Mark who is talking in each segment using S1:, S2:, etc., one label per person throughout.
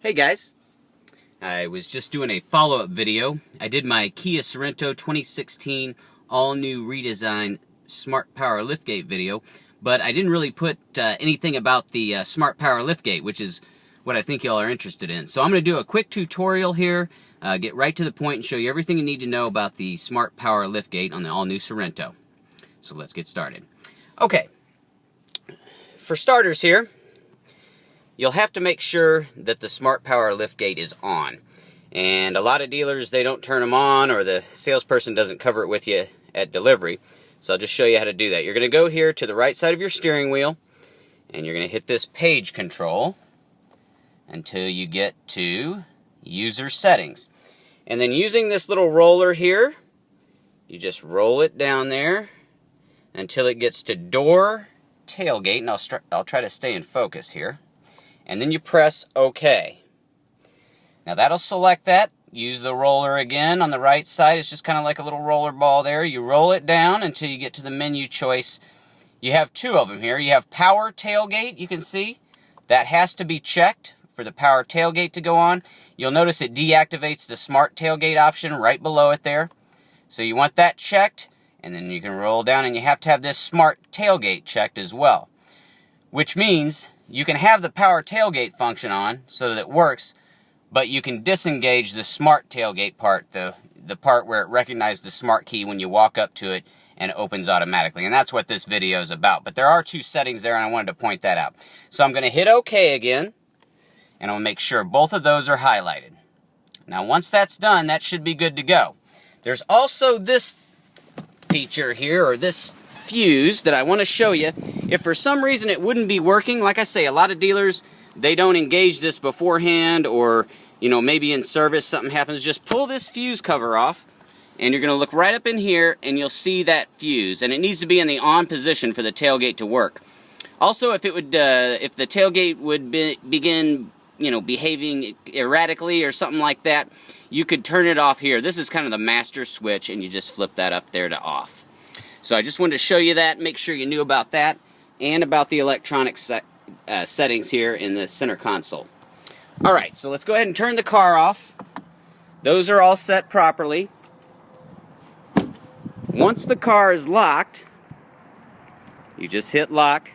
S1: Hey guys, I was just doing a follow-up video. I did my Kia Sorento 2016 all-new redesign Smart Power Liftgate video, but I didn't really put anything about the Smart Power Liftgate, which is what I think y'all are interested in. So I'm going to do a quick tutorial here, get right to the point and show you everything you need to know about the Smart Power Liftgate on the all-new Sorento. So let's get started. Okay, for starters here, you'll have to make sure that the Smart Power Liftgate is on. And a lot of dealers, they don't turn them on, or the salesperson doesn't cover it with you at delivery. So I'll just show you how to do that. You're going to go here to the right side of your steering wheel, and you're going to hit this page control until you get to user settings. And then using this little roller here, you just roll it down there until it gets to door tailgate. And I'll try to stay in focus here. And then you press OK. Now that'll select that. Use the roller again on the right side. It's just kind of like a little roller ball there. You roll it down until you get to the menu choice. You have two of them here. You have Power Tailgate, you can see. That has to be checked for the Power Tailgate to go on. You'll notice it deactivates the Smart Tailgate option right below it there. So you want that checked, and then you can roll down, and you have to have this Smart Tailgate checked as well. Which means you can have the Power Tailgate function on so that it works, but you can disengage the Smart Tailgate part, the part where it recognizes the Smart key when you walk up to it and it opens automatically. And that's what this video is about. But there are two settings there, and I wanted to point that out. So I'm going to hit OK again, and I'll make sure both of those are highlighted. Now once that's done, that should be good to go. There's also this feature here, or this fuse, that I want to show you. If for some reason it wouldn't be working, like I say, a lot of dealers, they don't engage this beforehand, or maybe in service something happens. Just pull this fuse cover off, and you're going to look right up in here, and you'll see that fuse, and it needs to be in the on position for the tailgate to work. Also, if the tailgate would begin behaving erratically or something like that, you could turn it off here. This is kind of the master switch, and you just flip that up there to off. So I just wanted to show you that, make sure you knew about that, and about the electronic settings here in the center console. Alright, so let's go ahead and turn the car off. Those are all set properly. Once the car is locked, you just hit lock.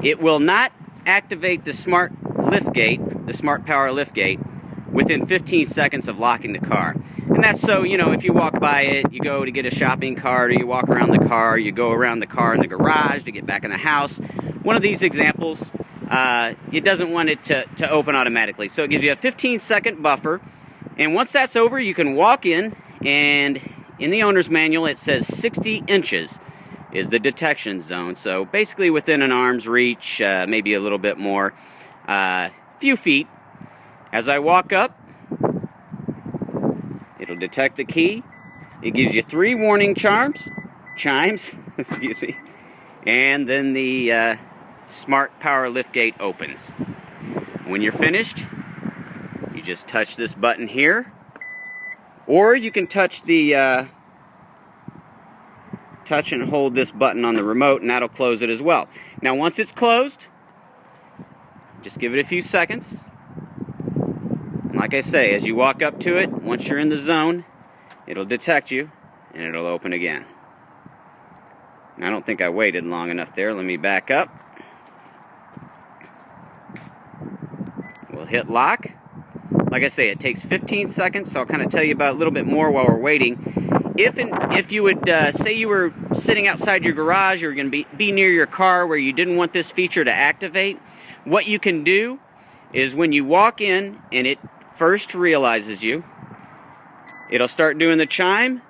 S1: It will not activate the Smart Liftgate, the Smart Power Liftgate, within 15 seconds of locking the car. And that's so, if you walk by it, you go to get a shopping cart, or you walk around the car, you go around the car in the garage to get back in the house. One of these examples, it doesn't want it to open automatically. So it gives you a 15-second buffer. And once that's over, you can walk in, and in the owner's manual, it says 60 inches is the detection zone. So basically within an arm's reach, maybe a little bit more, few feet. As I walk up, it'll detect the key. It gives you 3 warning chimes, excuse me, and then the Smart Power Liftgate opens. When you're finished, you just touch this button here, or you can touch the touch and hold this button on the remote, and that'll close it as well. Now once it's closed, just give it a few seconds. Like I say, as you walk up to it, once you're in the zone, it'll detect you, and it'll open again. I don't think I waited long enough there. Let me back up. We'll hit lock. Like I say, it takes 15 seconds, so I'll kind of tell you about a little bit more while we're waiting. If you would say you were sitting outside your garage, or you're going to be near your car where you didn't want this feature to activate, what you can do is when you walk in and it first realizes you, it'll start doing the chime.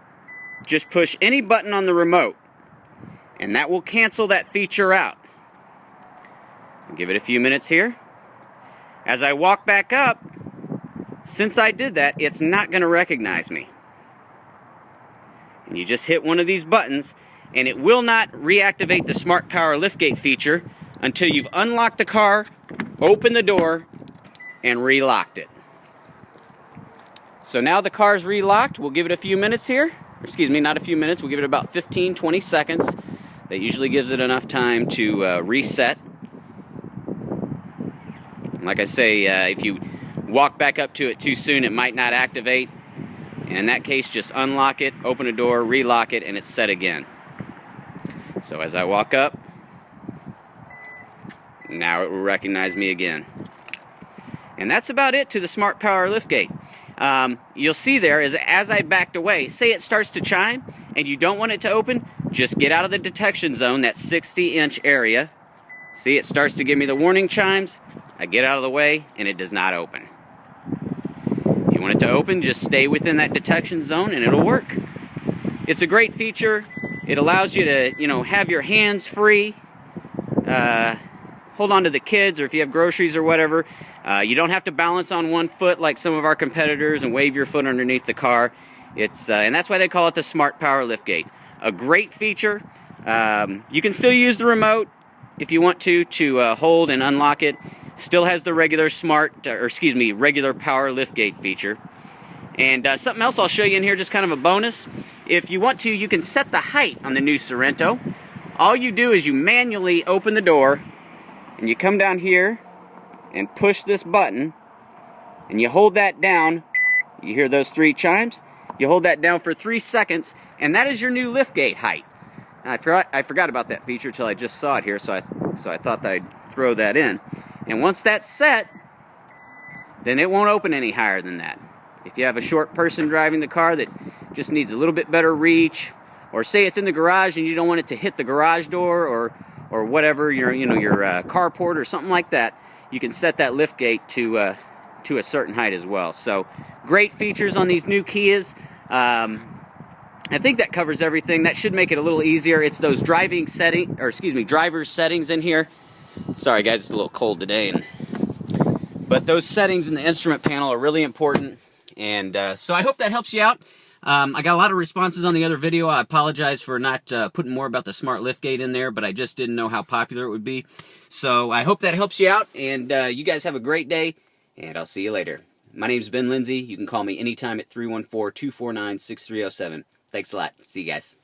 S1: Just push any button on the remote, and that will cancel that feature out. I'll give it a few minutes here. As I walk back up, since I did that, it's not going to recognize me. And you just hit one of these buttons, and it will not reactivate the Smart Power Liftgate feature until you've unlocked the car, opened the door, and relocked it. So now the car's relocked. We'll give it a few minutes here. Excuse me, not a few minutes. We'll give it about 15-20 seconds. That usually gives it enough time to reset. Like I say, if you walk back up to it too soon, it might not activate. And in that case, just unlock it, open a door, relock it, and it's set again. So as I walk up, now it will recognize me again. And that's about it to the Smart Power Liftgate. You'll see there, as I backed away, say it starts to chime and you don't want it to open, just get out of the detection zone, that 60-inch area. See, it starts to give me the warning chimes. I get out of the way and it does not open. If you want it to open, just stay within that detection zone and it'll work. It's a great feature. It allows you to, have your hands free. Hold on to the kids, or if you have groceries or whatever. You don't have to balance on one foot like some of our competitors and wave your foot underneath the car. And that's why they call it the Smart Power Liftgate. A great feature. You can still use the remote if you want to hold and unlock it. Still has the regular regular Power Liftgate feature. And something else I'll show you in here, just kind of a bonus. If you want to, you can set the height on the new Sorento. All you do is you manually open the door, and you come down here and push this button, and you hold that down. You hear those 3 chimes? You hold that down for 3 seconds, and that is your new liftgate height. I forgot about that feature till I just saw it here, so I thought I'd throw that in. And once that's set, then it won't open any higher than that. If you have a short person driving the car that just needs a little bit better reach, or say it's in the garage and you don't want it to hit the garage door or whatever, your carport or something like that, you can set that liftgate to a certain height as well. So great features on these new Kias. I think that covers everything. That should make it a little easier. It's those driver's settings in here. Sorry guys, it's a little cold today, but those settings in the instrument panel are really important. And so I hope that helps you out. I got a lot of responses on the other video. I apologize for not putting more about the Smart Liftgate in there, but I just didn't know how popular it would be. So I hope that helps you out, and you guys have a great day, and I'll see you later. My name's Ben Lindsey. You can call me anytime at 314-249-6307. Thanks a lot. See you guys.